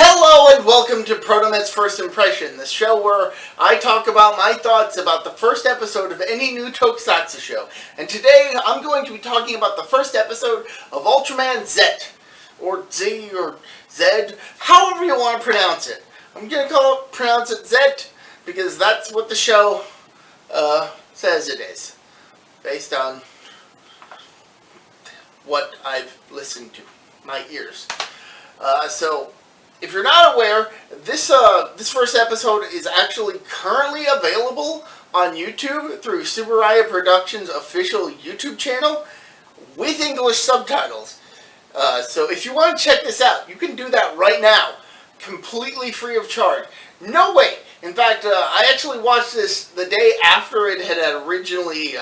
Hello and welcome to ProtoMet's First Impression, the show where I talk about my thoughts about the first episode of any new tokusatsu show. And today I'm going to be talking about the first episode of Ultraman Z, or Z, or Z, however you want to pronounce it. I'm going to pronounce it Z because that's what the show says it is, based on what I've listened to, my ears. So, if you're not aware, this first episode is actually currently available on YouTube through Subaraya Productions' official YouTube channel with English subtitles. So if you want to check this out, you can do that right now, completely free of charge. No wait. In fact, I actually watched this the day after it had originally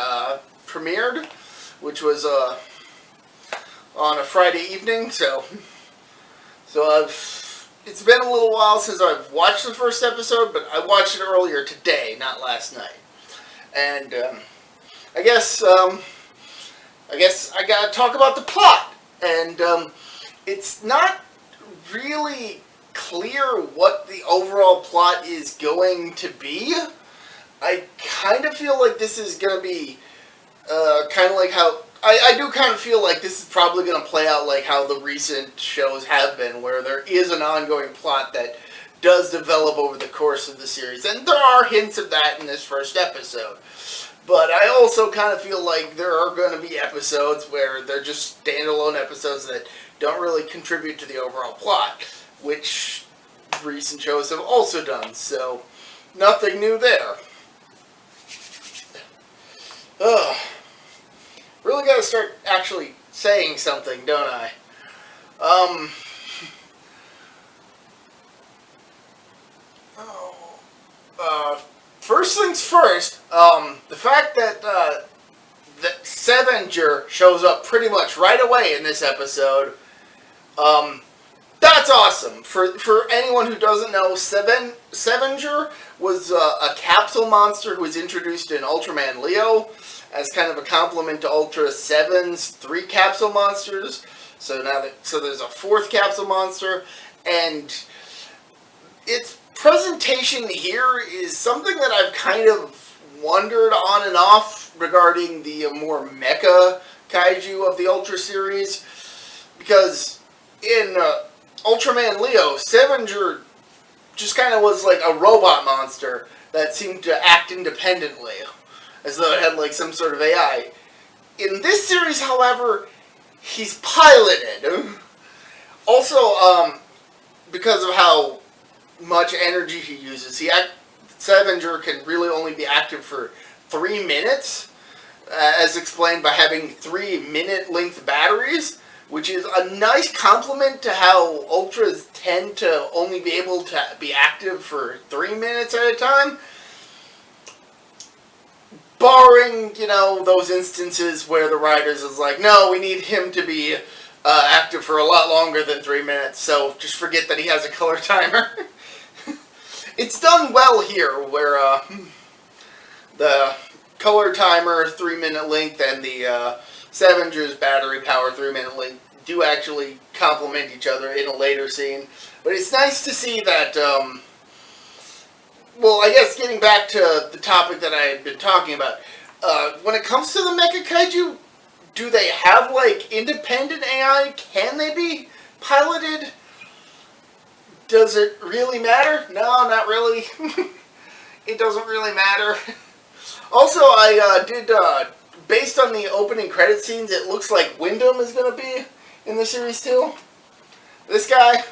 premiered, which was on a Friday evening. So it's been a little while since I've watched the first episode, but I watched it earlier today, not last night. And I guess I gotta talk about the plot. And it's not really clear what the overall plot is going to be. I kind of feel like this is gonna be kind of like how I do kind of feel like this is probably going to play out like how the recent shows have been, where there is an ongoing plot that does develop over the course of the series. And there are hints of that in this first episode. But I also kind of feel like there are going to be episodes where they're just standalone episodes that don't really contribute to the overall plot, which recent shows have also done. So, nothing new there. Ugh. Really got to start actually saying something, don't I? First things first, the fact that that Sevenger shows up pretty much right away in this episode, that's awesome. For anyone who doesn't know, Sevenger was a capsule monster who was introduced in Ultraman Leo as kind of a complement to Ultra 7's 3 capsule monsters. So there's a 4th capsule monster, and its presentation here is something that I've kind of wondered on and off regarding the more mecha kaiju of the Ultra series, because in Ultraman Leo, Sevenger just kind of was like a robot monster that seemed to act independently, as though it had like some sort of AI. In this series, however, he's piloted. Also, because of how much energy he uses, Sevenger can really only be active for 3 minutes, as explained by having 3-minute length batteries, which is a nice compliment to how Ultras tend to only be able to be active for 3 minutes at a time. Barring, those instances where the writers is like, no, we need him to be active for a lot longer than 3 minutes, so just forget that he has a color timer. It's done well here, where the color timer 3-minute length and the Sevenger's battery power 3-minute length do actually complement each other in a later scene. But it's nice to see that, well, I guess getting back to the topic that I had been talking about, when it comes to the mecha kaiju, do they have, like, independent AI? Can they be piloted? Does it really matter? No, not really. It doesn't really matter. Also, I did, based on the opening credit scenes, it looks like Wyndham is going to be in the series too. This guy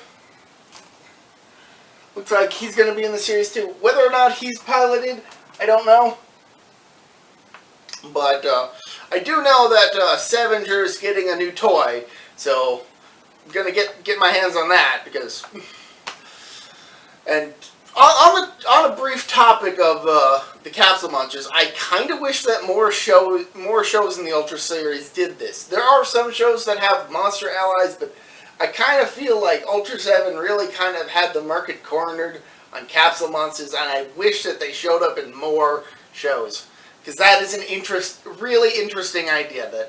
looks like he's going to be in the series too. Whether or not he's piloted, I don't know. But I do know that Sevenger is getting a new toy, so I'm going to get my hands on that, because... And on a brief topic of the capsule monsters, I kind of wish that more shows in the Ultra series did this. There are some shows that have monster allies, but I kind of feel like Ultra 7 really kind of had the market cornered on capsule monsters, and I wish that they showed up in more shows, because that is an really interesting idea.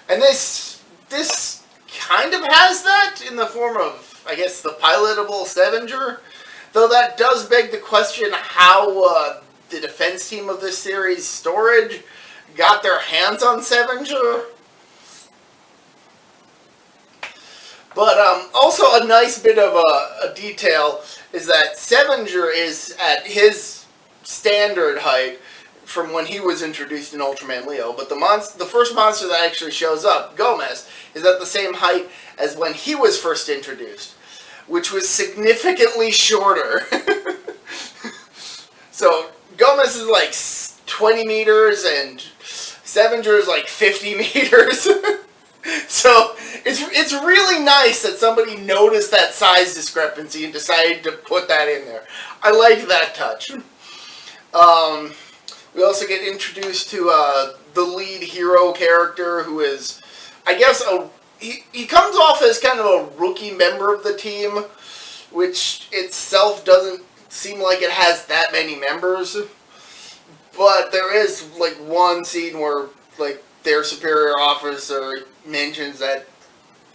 And this kind of has that in the form of, I guess, the pilotable Sevenger. Though that does beg the question how the defense team of this series, Storage, got their hands on Sevenger. But also a nice bit of a detail is that Sevenger is at his standard height from when he was introduced in Ultraman Leo. But the first monster that actually shows up, Gomez, is at the same height as when he was first introduced, which was significantly shorter. So Gomez is like 20 meters and Sevenger is like 50 meters. So it's really nice that somebody noticed that size discrepancy and decided to put that in there. I like that touch. We also get introduced to the lead hero character, who is, I guess, he comes off as kind of a rookie member of the team, which itself doesn't seem like it has that many members. But there is like one scene where like their superior officer mentions that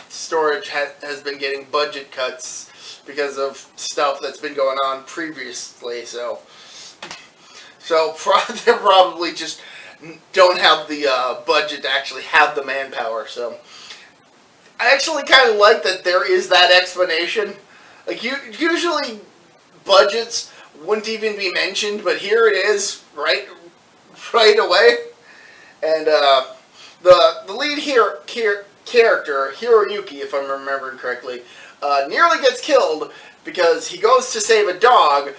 Storage has been getting budget cuts because of stuff that's been going on previously. So they probably just don't have the budget to actually have the manpower. So I actually kind of like that there is that explanation. Like usually budgets wouldn't even be mentioned, but here it is right away. And the lead character, Hiroyuki, if I'm remembering correctly, nearly gets killed because he goes to save a dog,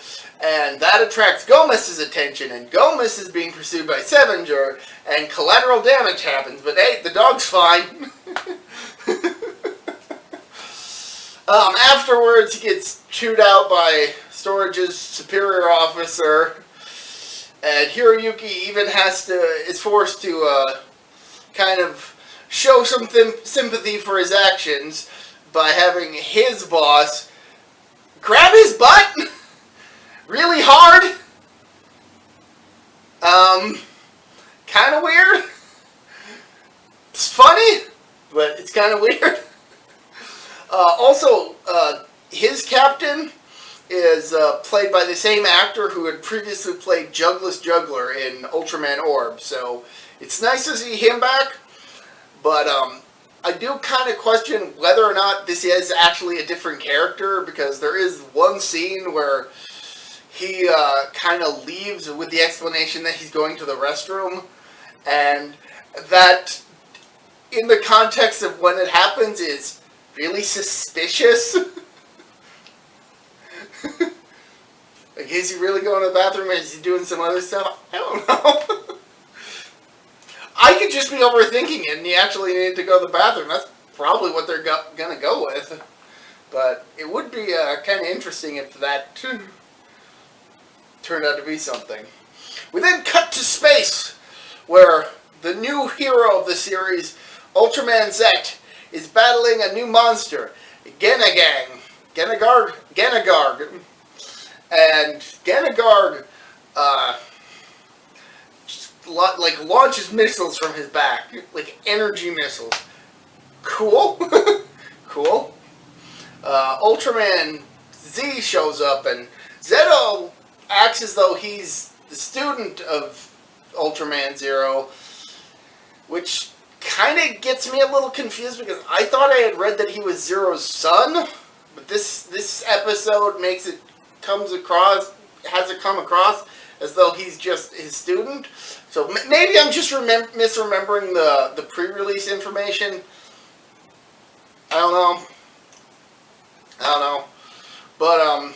and that attracts Gomez's attention, and Gomez is being pursued by Sevenger, and collateral damage happens, but hey, the dog's fine. Afterwards, he gets chewed out by Storage's superior officer, and Hiroyuki even is forced to kind of show some sympathy for his actions by having his boss grab his butt really hard. Kind of weird. It's funny, but it's kind of weird. Also, his captain is played by the same actor who had previously played Jugless Juggler in Ultraman Orb, so it's nice to see him back, but I do kind of question whether or not this is actually a different character, because there is one scene where he kind of leaves with the explanation that he's going to the restroom, and that, in the context of when it happens, is really suspicious. Like, is he really going to the bathroom, or is he doing some other stuff? I don't know. I could just be overthinking it, and he actually needed to go to the bathroom. That's probably what they're going to go with. But it would be kind of interesting if that turned out to be something. We then cut to space, where the new hero of the series, Ultraman Z, is battling a new monster, Genagarg. And Genagarg like launches missiles from his back, like energy missiles. Cool. Cool. Ultraman Z shows up, and Zeto acts as though he's the student of Ultraman Zero, which kind of gets me a little confused, because I thought I had read that he was Zero's son, but this episode has it come across as though he's just his student. So maybe I'm just misremembering the pre-release information. I don't know. But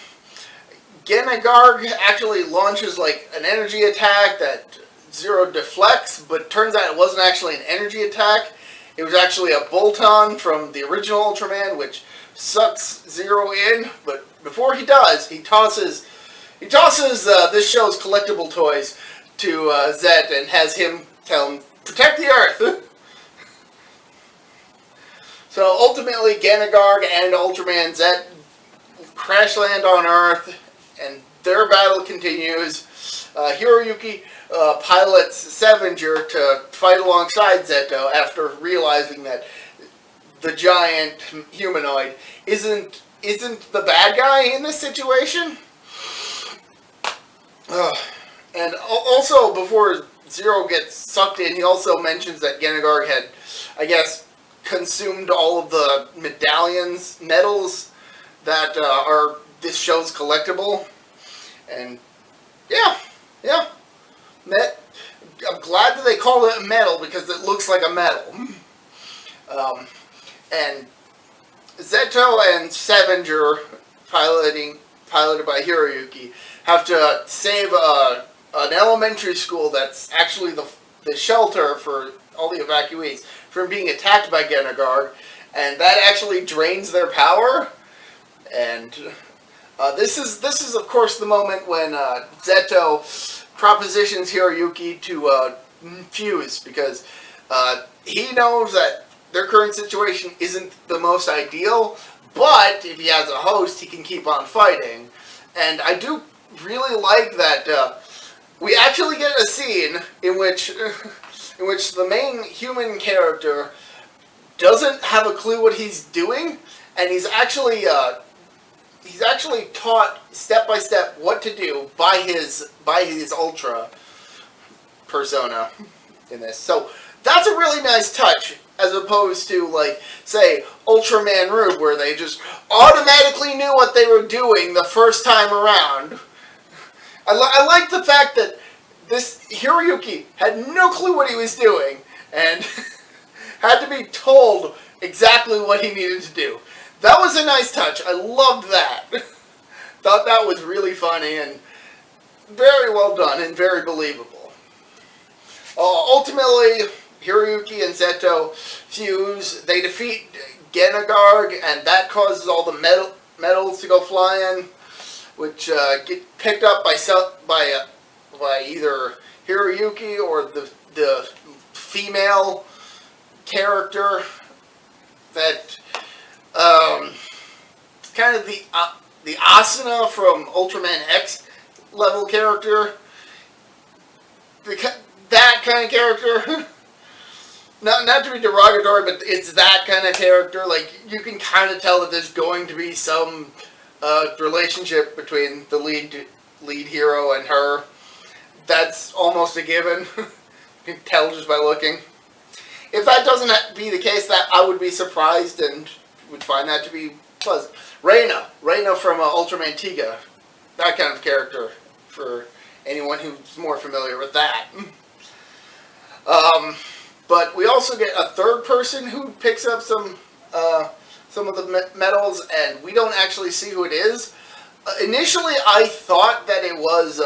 Genagarg actually launches like an energy attack that Zero deflects, but turns out it wasn't actually an energy attack. It was actually a bolt-on from the original Ultraman, which sucks Zero in. But before he does, he tosses this show's collectible toys to Zet and has him tell him, "Protect the Earth." So ultimately, Genagarg and Ultraman Z crash land on Earth, and their battle continues. Hiroyuki pilots Sevenger to fight alongside Zeto after realizing that the giant humanoid, isn't the bad guy in this situation. And also, before Zero gets sucked in, he also mentions that Gengarg had, I guess, consumed all of the medals that are this show's collectible. And yeah. I'm glad that they called it a medal because it looks like a medal. And Zeto and Sevenger, piloted by Hiroyuki, have to save an elementary school that's actually the shelter for all the evacuees from being attacked by Gengarg, and that actually drains their power. And this is of course the moment when Zeto propositions Hiroyuki to fuse, because he knows that their current situation isn't the most ideal, but if he has a host, he can keep on fighting. And I do really like that we actually get a scene in which the main human character doesn't have a clue what he's doing, and he's actually taught step by step what to do by his Ultra persona in this. So that's a really nice touch, as opposed to, like, say, Ultraman Rube, where they just automatically knew what they were doing the first time around. I like the fact that this Hiroyuki had no clue what he was doing, and had to be told exactly what he needed to do. That was a nice touch. I loved that. Thought that was really funny and very well done and very believable. Ultimately, Hiroyuki and Zeto fuse. They defeat Gengarg, and that causes all the medals to go flying, which get picked up by either Hiroyuki or the female character that kind of the Asuna from Ultraman X level character. That kind of character. Not to be derogatory, but it's that kind of character. Like, you can kind of tell that there's going to be some relationship between the lead hero and her. That's almost a given. You can tell just by looking. If that doesn't be the case, that I would be surprised and would find that to be pleasant. Reina from Ultraman Tiga, that kind of character, for anyone who's more familiar with that. But we also get a third person who picks up some of the medals, and we don't actually see who it is. Initially, I thought that it was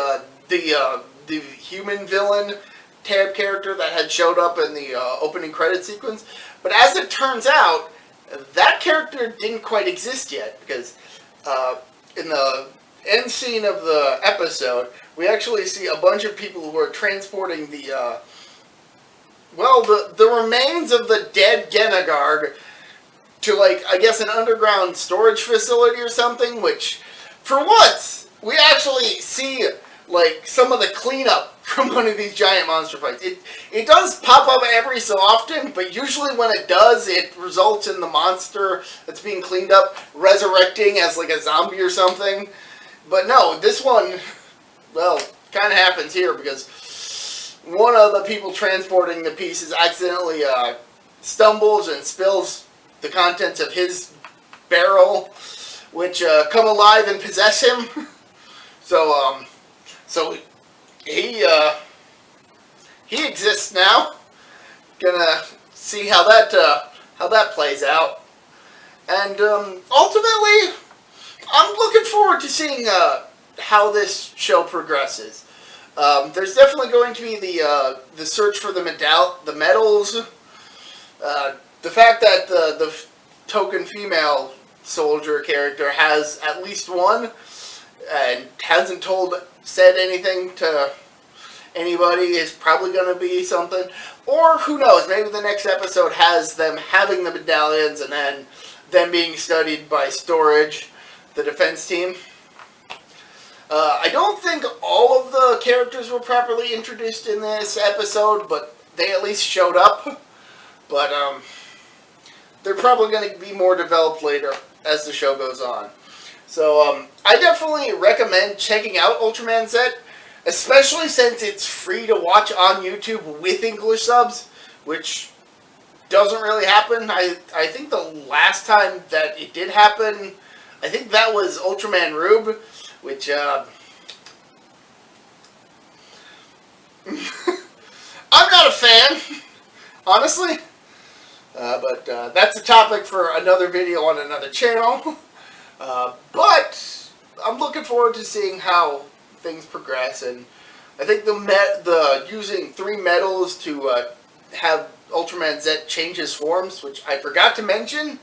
the human villain Tab character that had showed up in the opening credit sequence, but as it turns out, that character didn't quite exist yet, because in the end scene of the episode, we actually see a bunch of people who are transporting the remains of the dead Gengarg to, like, I guess an underground storage facility or something, which, for once, we actually see, like, some of the cleanup from one of these giant monster fights. It does pop up every so often, but usually when it does, it results in the monster that's being cleaned up resurrecting as, like, a zombie or something. But no, this one, well, kind of happens here, because one of the people transporting the pieces accidentally stumbles and spills the contents of his barrel, which come alive and possess him. So he exists now. Gonna see how that plays out, and ultimately, I'm looking forward to seeing how this show progresses. There's definitely going to be the search for the medals. The fact that the token female soldier character has at least one and hasn't said anything to anybody is probably going to be something. Or who knows, maybe the next episode has them having the medallions and then them being studied by Storage, the defense team. I don't think all of the characters were properly introduced in this episode, but they at least showed up. But they're probably going to be more developed later as the show goes on. So I definitely recommend checking out Ultraman Z, especially since it's free to watch on YouTube with English subs, which doesn't really happen. I think the last time that it did happen, I think that was Ultraman Rube, which I'm not a fan, honestly. But that's a topic for another video on another channel. But I'm looking forward to seeing how things progress, and I think the using 3 medals to have Ultraman Z change his forms, which I forgot to mention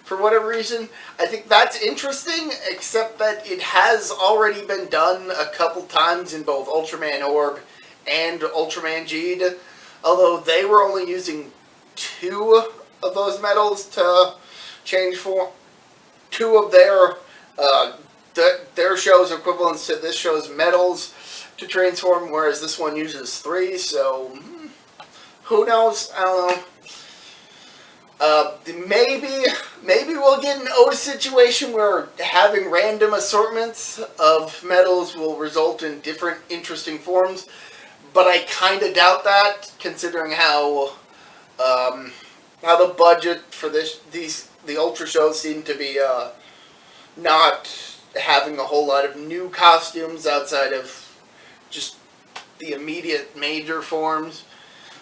for whatever reason. I think that's interesting, except that it has already been done a couple times in both Ultraman Orb and Ultraman G, although they were only using 2 of those medals to change form. 2 of their show's equivalents to this show's medals to transform, whereas this one uses 3, so who knows? I don't know. Maybe we'll get an O situation where having random assortments of medals will result in different interesting forms, but I kind of doubt that, considering how the budget for the Ultra shows seem to be not having a whole lot of new costumes outside of just the immediate major forms.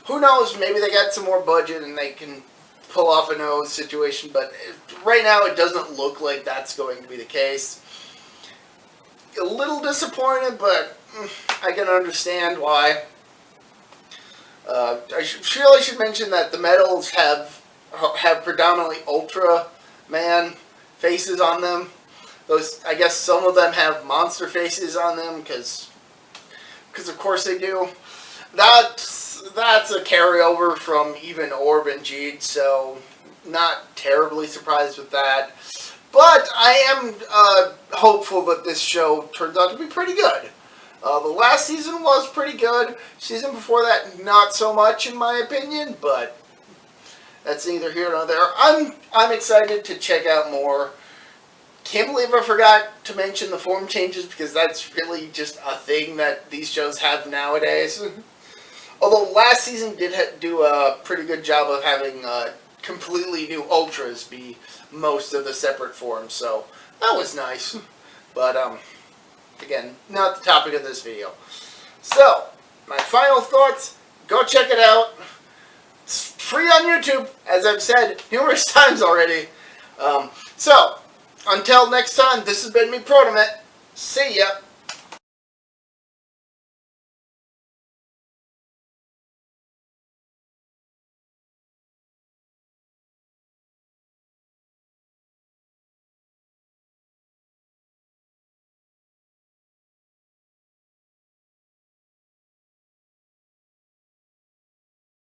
Who knows, maybe they got some more budget and they can pull off a nose situation, but right now it doesn't look like that's going to be the case. A little disappointed, but I can understand why. I should mention that the medals have predominantly Ultraman faces on them. Those, I guess some of them have monster faces on them, because of course they do. That's a carryover from even Orb and Jeed, so not terribly surprised with that. But I am hopeful that this show turns out to be pretty good. The last season was pretty good. Season before that, not so much in my opinion, but that's neither here nor there. I'm excited to check out more. Can't believe I forgot to mention the form changes, because that's really just a thing that these shows have nowadays. Although last season did do a pretty good job of having completely new Ultras be most of the separate forms, so that was nice. But again, not the topic of this video. So, my final thoughts, go check it out. It's free on YouTube, as I've said numerous times already. So, until next time, this has been me, ProtoMet. See ya.